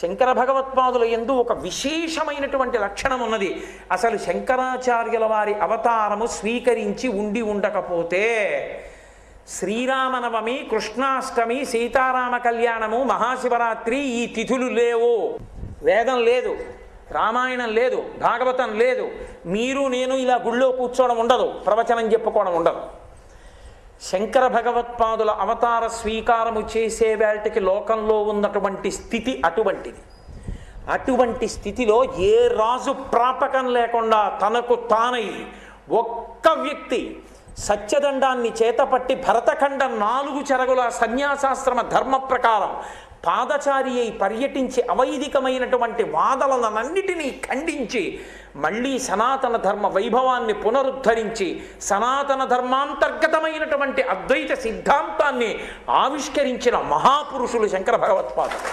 శంకర భగవత్పాదుల యందు ఒక విశేషమైనటువంటి లక్షణం ఉన్నది. అసలు శంకరాచార్యుల వారి అవతారము స్వీకరించి ఉండి ఉండకపోతే శ్రీరామనవమి, కృష్ణాష్టమి, సీతారామ కళ్యాణము, మహాశివరాత్రి ఈ తిథులు లేవు. వేదం లేదు, రామాయణం లేదు, భాగవతం లేదు, మీరు నేను ఇలా గుళ్ళో కూర్చోవడం ఉండదు, ప్రవచనం చెప్పుకోవడం ఉండదు. శంకర భగవత్పాదుల అవతార స్వీకారము చేసే వేళటికి లోకంలో ఉన్నటువంటి స్థితి అటువంటిది. అటువంటి స్థితిలో ఏ రాజు ప్రాపకం లేకుండా తనకు తానై ఒక్క వ్యక్తి సత్యదండాన్ని చేతపట్టి భరతఖండ 4 చెరగుల సన్యాసాశ్రమ ధర్మ ప్రకారం పాదచారి అయి పర్యటించి అవైదికమైనటువంటి వాదనలనన్నిటినీ ఖండించి మళ్ళీ సనాతన ధర్మ వైభవాన్ని పునరుద్ధరించి సనాతన ధర్మాంతర్గతమైనటువంటి అద్వైత సిద్ధాంతాన్ని ఆవిష్కరించిన మహాపురుషులు శంకర భగవత్పాదులు.